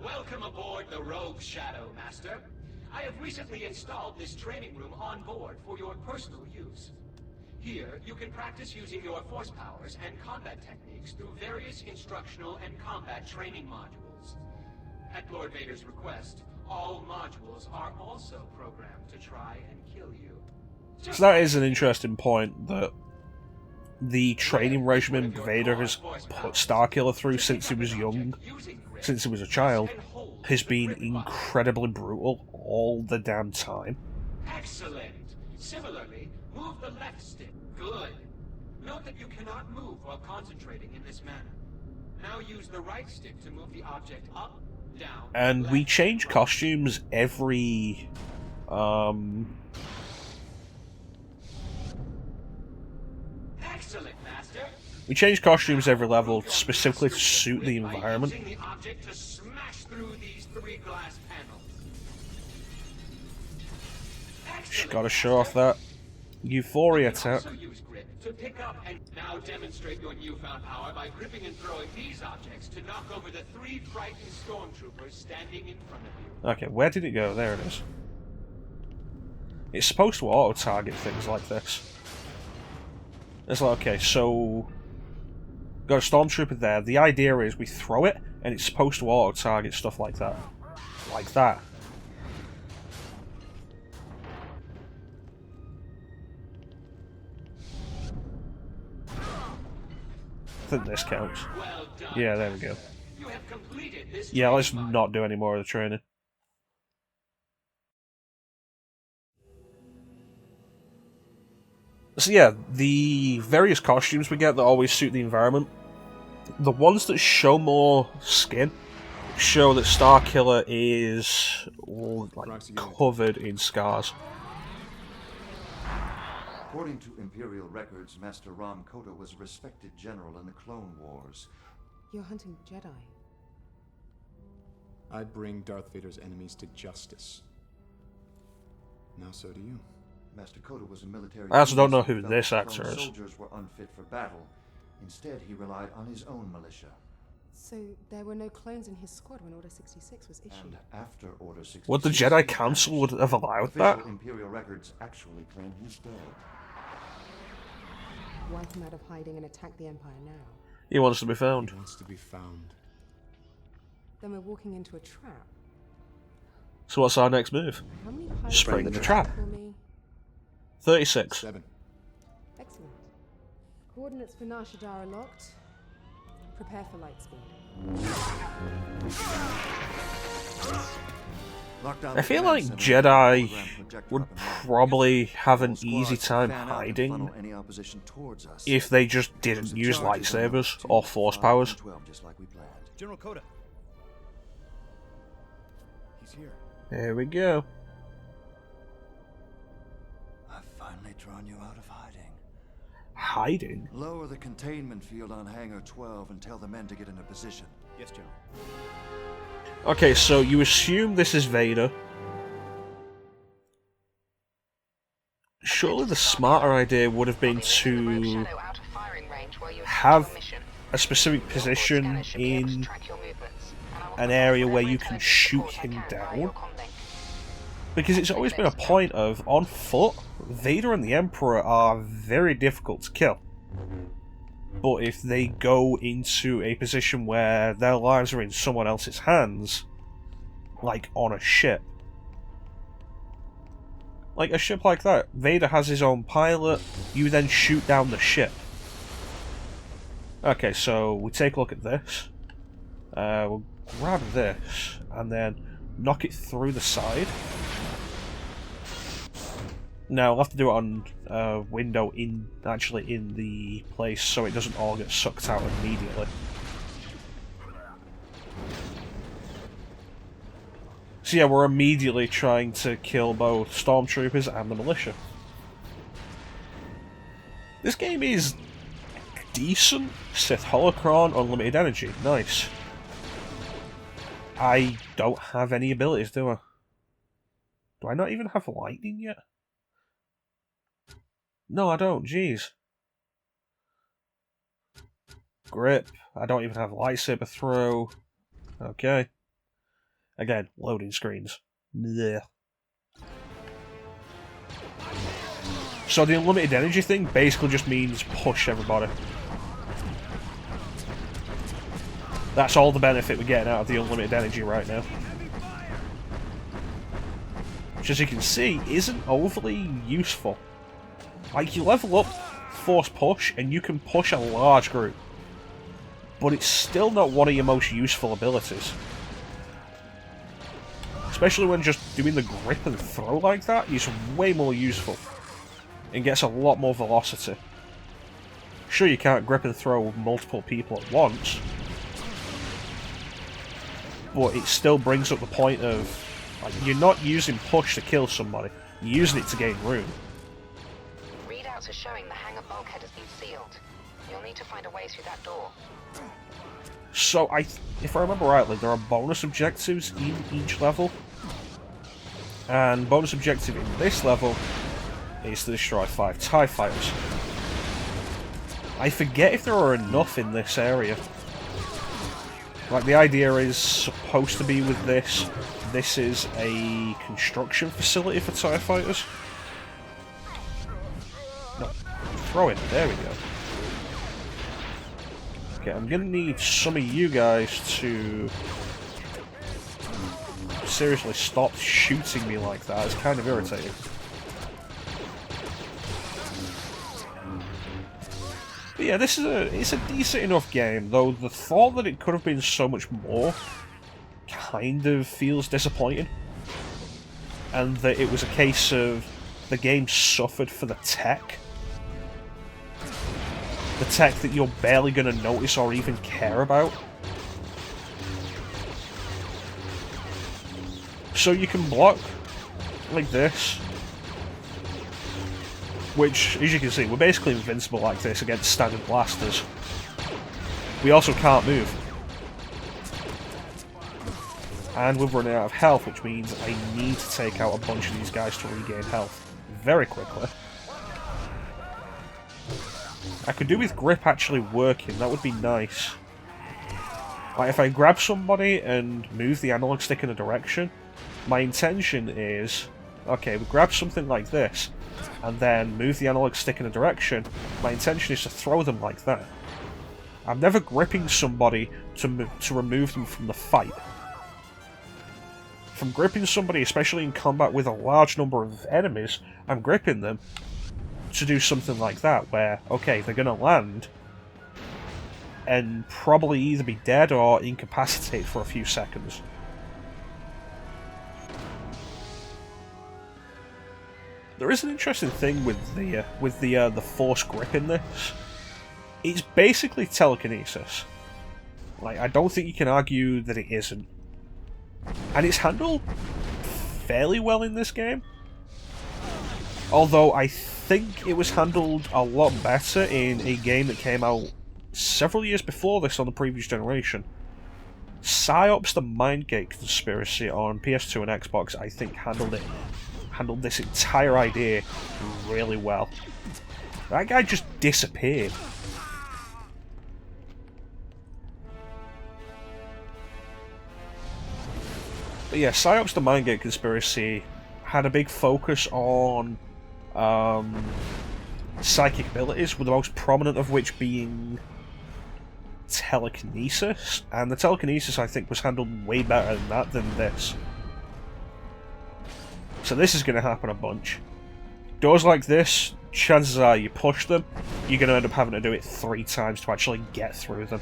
Welcome aboard the Rogue Shadow, Master. I have recently installed this training room on board for your personal use. Here, you can practice using your force powers and combat techniques through various instructional and combat training modules. At Lord Vader's request, all modules are also programmed to try and kill you. So that is an interesting point, that the training regimen Vader has put Starkiller through since he was young, since he was a child, has been incredibly brutal all the damn time. Excellent. Similarly, move the left stick. Good. Note that you cannot move while concentrating in this manner. Now use the right stick to move the object up, down, and left, we change right. costumes every Excellent, Master. we change costumes every level specifically to suit the environment. By using the object to smash through these 3 glass panels. Just gotta show off that Euphoria attack. Also use grip to pick up and now demonstrate your newfound power by gripping and throwing these objects to knock over the 3 frightened stormtroopers standing in front of you. Okay, where did it go? There it is. It's supposed to auto-target things like this. It's like, okay, so got a stormtrooper there. The idea is we throw it, and it's supposed to auto-target stuff like that. Like that. I think this counts. Well done, Yeah, there we go. You have completed this Yeah, let's training not do any more of the training. So yeah, the various costumes we get that always suit the environment. The ones that show more skin show that Starkiller is like covered in scars. According to Imperial records, Master Ram Kota was a respected general in the Clone Wars. You're hunting Jedi. I bring Darth Vader's enemies to justice. Now so do you. Master Kota was a military... I also don't know genius who who this felt actor clone is. soldiers were unfit for battle. Instead, he relied on his own militia. So there were no clones in his squad when Order 66 was issued. And after Order 66... Would the Jedi Council would have allowed that? Official Imperial records actually claim he's dead. Why come out of hiding and attack the Empire now? He wants to be found. He wants to be found. Then we're walking into a trap. So what's our next move? How many pilots Spring did the you trap. call me? 36. 7. Excellent. Coordinates for Nar Shaddaa are locked. Prepare for light speed. I feel like Jedi would probably have an easy time hiding if they just didn't use lightsabers or force powers. General Kota. He's here. There we go. I've finally drawn you out of hiding. Hiding? Lower the containment field on Hangar 12 and tell the men to get into position. Yes, General. Okay, so you assume this is Vader. Surely the smarter idea would have been to have a specific position in an area where you can shoot him down. Because it's always been a point of, on foot, Vader and the Emperor are very difficult to kill. But if they go into a position where their lives are in someone else's hands, like on a ship, like a ship like that, Vader has his own pilot, you then shoot down the ship. Okay, so we take a look at this. We'll grab this, and then knock it through the side. Now, we'll have to do it on a window actually in the place so it doesn't all get sucked out immediately. So yeah, we're immediately trying to kill both stormtroopers and the militia. This game is decent. Sith Holocron, unlimited energy, nice. I don't have any abilities, do I? Do I not even have lightning yet? No, I don't, jeez. Grip, I don't even have lightsaber throw. Okay. Again, loading screens. Blech. So the unlimited energy thing basically just means push everybody. That's all the benefit we're getting out of the unlimited energy right now. Which, as you can see, isn't overly useful. Like, you level up force push and you can push a large group. But it's still not one of your most useful abilities. Especially when just doing the grip and throw like that is way more useful. And gets a lot more velocity. Sure, you can't grip and throw multiple people at once. But it still brings up the point of, like, you're not using push to kill somebody. You're using it to gain room. Readouts are showing the hangar bulkhead has been sealed. You'll need to find a way through that door. So, if I remember rightly, there are bonus objectives in each level. And bonus objective in this level is to destroy 5 TIE fighters. I forget if there are enough in this area. Like, the idea is supposed to be with this. This is a construction facility for TIE fighters. No, throw it. There we go. Okay, I'm gonna need some of you guys to seriously stop shooting me like that. It's kind of irritating. But yeah, it's a decent enough game, though the thought that it could have been so much more kind of feels disappointing. And that it was a case of the game suffered for the tech. The tech that you're barely going to notice or even care about. So you can block like this. Which, as you can see, we're basically invincible like this against standard blasters. We also can't move. And we're running out of health, which means I need to take out a bunch of these guys to regain health very quickly. I could do with grip actually working, that would be nice. Like, if I grab somebody and move the analog stick in a direction, my intention is, okay, we grab something like this, and then move the analog stick in a direction, my intention is to throw them like that. I'm never gripping somebody to remove them from the fight. If I'm gripping somebody, especially in combat with a large number of enemies, I'm gripping them to do something like that, where, okay, they're gonna land, and probably either be dead or incapacitated for a few seconds. There is an interesting thing with the force grip in this. It's basically telekinesis. Like, I don't think you can argue that it isn't. And it's handled fairly well in this game. Although I think it was handled a lot better in a game that came out several years before this on the previous generation. PsyOps the Mindgate Conspiracy on PS2 and Xbox, I think, handled this entire idea really well. That guy just disappeared. But yeah, PsyOps the Mindgate Conspiracy had a big focus on psychic abilities, with the most prominent of which being telekinesis, and the telekinesis I think was handled way better than that than this. So this is going to happen a bunch. Doors like this, chances are you push them, you're going to end up having to do it 3 times to actually get through them.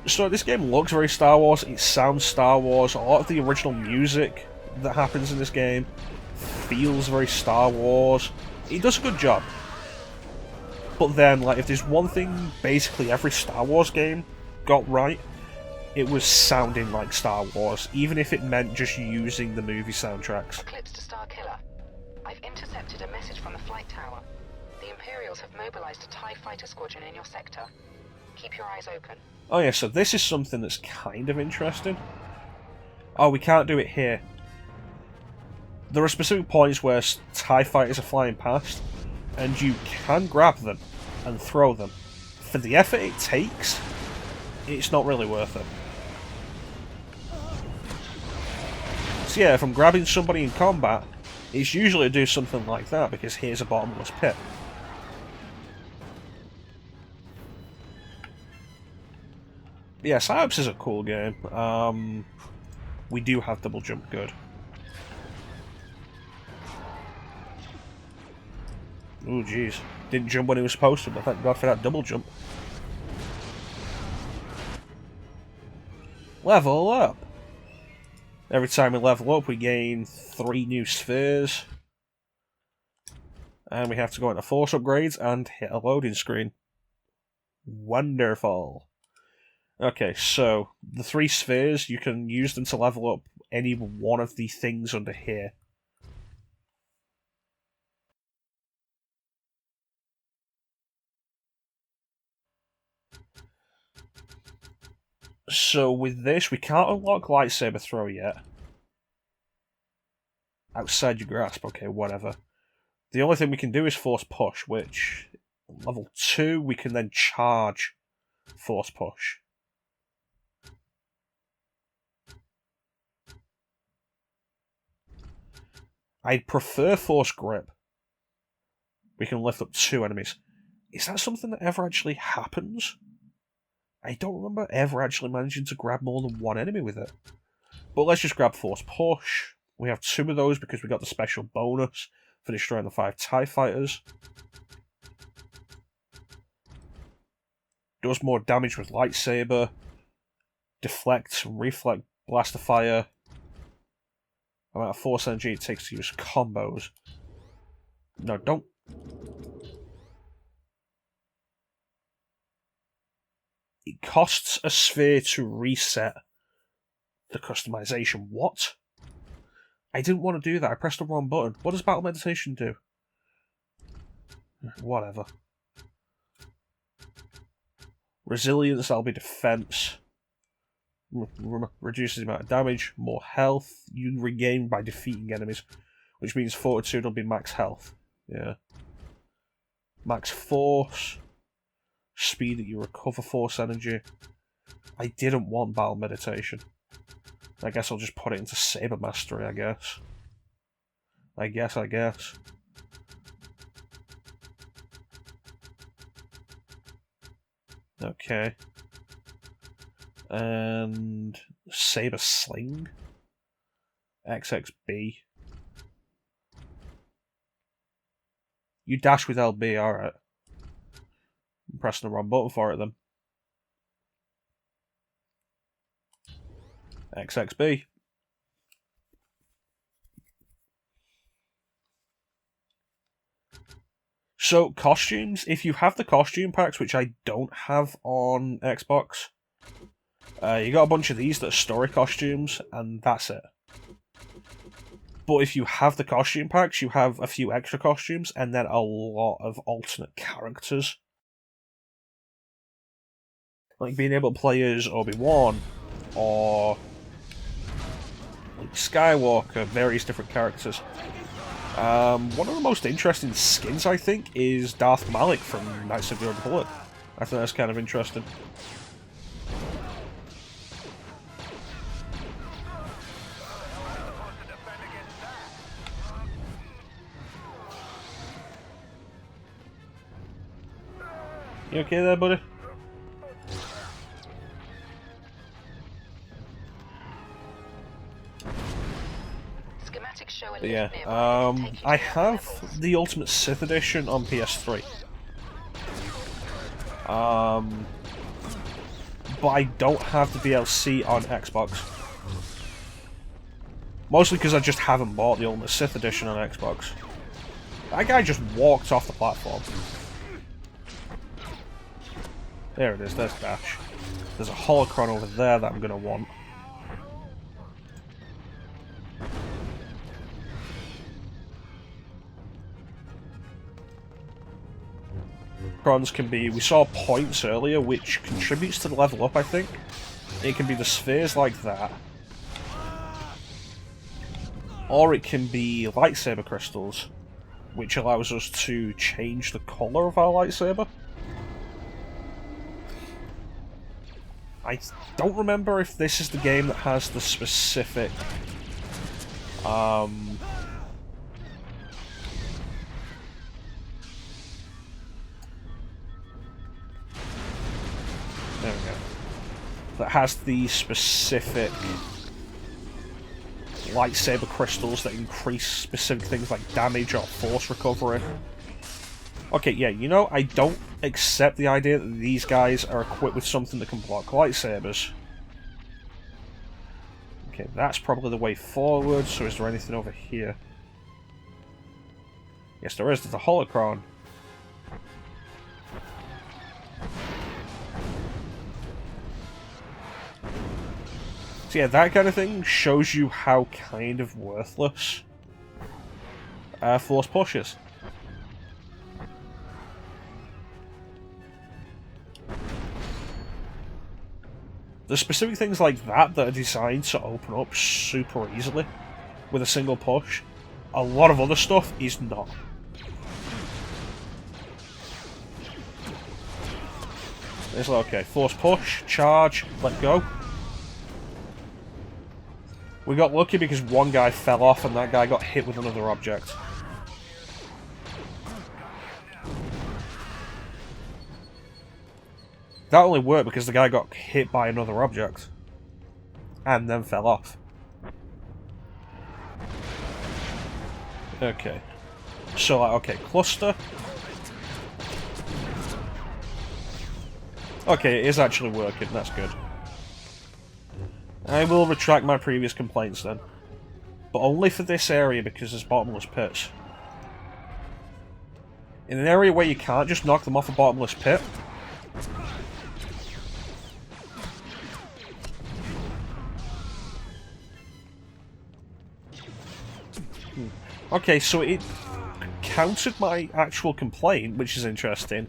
So this game looks very Star Wars, it sounds Star Wars, a lot of the original music that happens in this game feels very Star Wars. It does a good job. But then, like, if there's one thing basically every Star Wars game got right, it was sounding like Star Wars, even if it meant just using the movie soundtracks. Eclipse to Starkiller. I've intercepted a message from the flight tower. The Imperials have mobilized a TIE fighter squadron in your sector. Keep your eyes open. Oh yeah, so this is something that's kind of interesting. Oh, we can't do it here. There are specific points where TIE fighters are flying past, and you can grab them and throw them for the effort it takes, it's not really worth it. So yeah, if I'm grabbing somebody in combat, it's usually to do something like that, because here's a bottomless pit. Yeah, Psyops is a cool game. We do have double jump, good. Oh jeez, didn't jump when he was supposed to, but thank God for that double jump. Level up! Every time we level up, we gain 3 new spheres. And we have to go into force upgrades and hit a loading screen. Wonderful. Okay, so the 3 spheres, you can use them to level up any one of the things under here. So with this, we can't unlock lightsaber throw yet. Outside your grasp, okay, whatever. The only thing we can do is force push, which level 2 we can then charge force push. I'd prefer force grip. We can lift up 2 enemies. Is that something that ever actually happens? I don't remember ever actually managing to grab more than 1 enemy with it. But let's just grab force push. We have 2 of those because we got the special bonus for destroying the 5 TIE fighters. Does more damage with lightsaber. Deflect and reflect blaster fire. Amount of force energy it takes to use combos. No, don't. It costs a sphere to reset the customization. What? I didn't want to do that. I pressed the wrong button. What does battle meditation do? Whatever. Resilience, that'll be defense. Reduces the amount of damage. More health you regain by defeating enemies. Which means fortitude will be max health. Yeah. Max force. Speed that you recover force energy. I didn't want battle meditation. I guess I'll just put it into saber mastery, I guess. I guess. Okay. And saber sling. XXB. You dash with LB, alright. I'm pressing the wrong button for it then. XXB. So, costumes, if you have the costume packs, which I don't have on Xbox, you got a bunch of these that are story costumes, and that's it. But if you have the costume packs, you have a few extra costumes, and then a lot of alternate characters. Like being able to play as Obi-Wan, or Luke Skywalker, various different characters. One of the most interesting skins, I think, is Darth Malik from Knights of the Old Republic. I think that's kind of interesting. You okay there, buddy? But yeah, I have the Ultimate Sith Edition on PS3. But I don't have the DLC on Xbox. Mostly because I just haven't bought the Ultimate Sith Edition on Xbox. That guy just walked off the platform. There it is, there's Dash. There's a holocron over there that I'm going to want. Holocrons can be, we saw points earlier, which contributes to the level up, I think. It can be the spheres like that. Or it can be lightsaber crystals, which allows us to change the colour of our lightsaber. I don't remember if this is the game that has the specific... There we go. That has the specific lightsaber crystals that increase specific things like damage or force recovery. Okay, yeah, you know, I don't accept the idea that these guys are equipped with something that can block lightsabers. Okay, that's probably the way forward, so is there anything over here? Yes, there is. There's a holocron. So yeah, that kind of thing shows you how kind of worthless Force Push is. There's specific things like that that are designed to open up super easily with a single push. A lot of other stuff is not. It's like, okay, Force Push, charge, let go. We got lucky because one guy fell off and that guy got hit with another object. That only worked because the guy got hit by another object. And then fell off. Okay. So, like, okay, cluster. Okay, it is actually working, that's good. I will retract my previous complaints then. But only for this area because there's bottomless pits. In an area where you can't just knock them off a bottomless pit, okay, so it countered my actual complaint, which is interesting,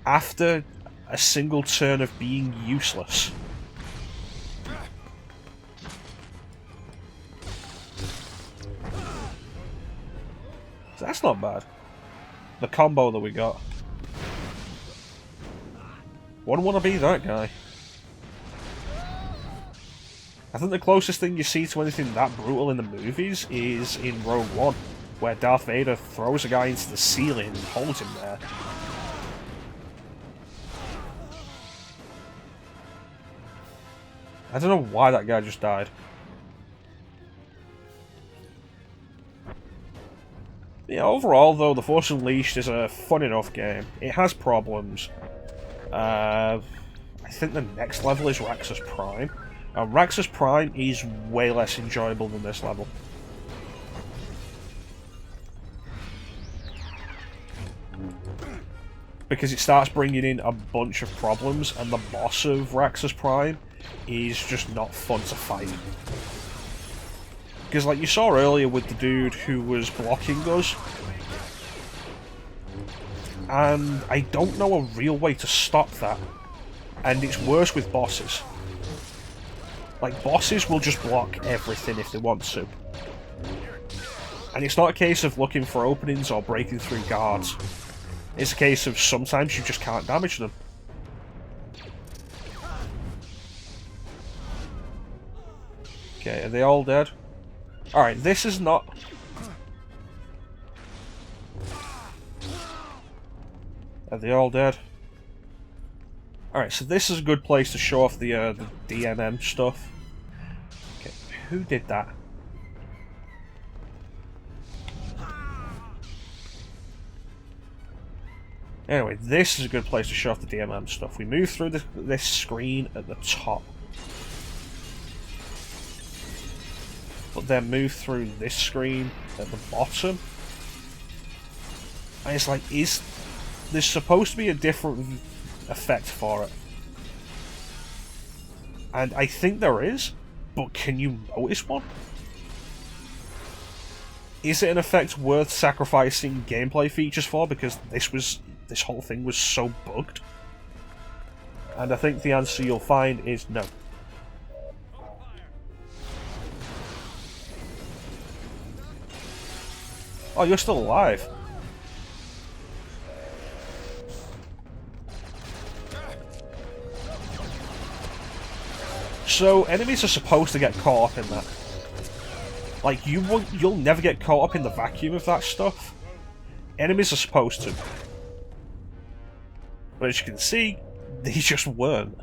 after a single turn of being useless. So that's not bad. The combo that we got. Wouldn't want to be that guy. I think the closest thing you see to anything that brutal in the movies is in Rogue One, where Darth Vader throws a guy into the ceiling and holds him there. I don't know why that guy just died. Yeah, overall though, The Force Unleashed is a fun enough game. It has problems. I think the next level is Raxus Prime. Raxus Prime is way less enjoyable than this level. Because it starts bringing in a bunch of problems, and the boss of Raxus Prime is just not fun to fight. Because like you saw earlier with the dude who was blocking us, and I don't know a real way to stop that. And it's worse with bosses. Like, bosses will just block everything if they want to. And it's not a case of looking for openings or breaking through guards. It's a case of sometimes you just can't damage them. Okay, are they all dead? Alright, this is not... Are they all dead? Alright, so this is a good place to show off the DNM stuff. Okay, who did that? Anyway, this is a good place to show off the DMM stuff. We move through this screen at the top. But then move through this screen at the bottom. And it's like, there's supposed to be a different effect for it. And I think there is, but can you notice one? Is it an effect worth sacrificing gameplay features for? Because this whole thing was so bugged. And I think the answer you'll find is no. Oh, you're still alive. So enemies are supposed to get caught up in that. Like, you'll never get caught up in the vacuum of that stuff. Enemies are supposed to. But as you can see, they just weren't.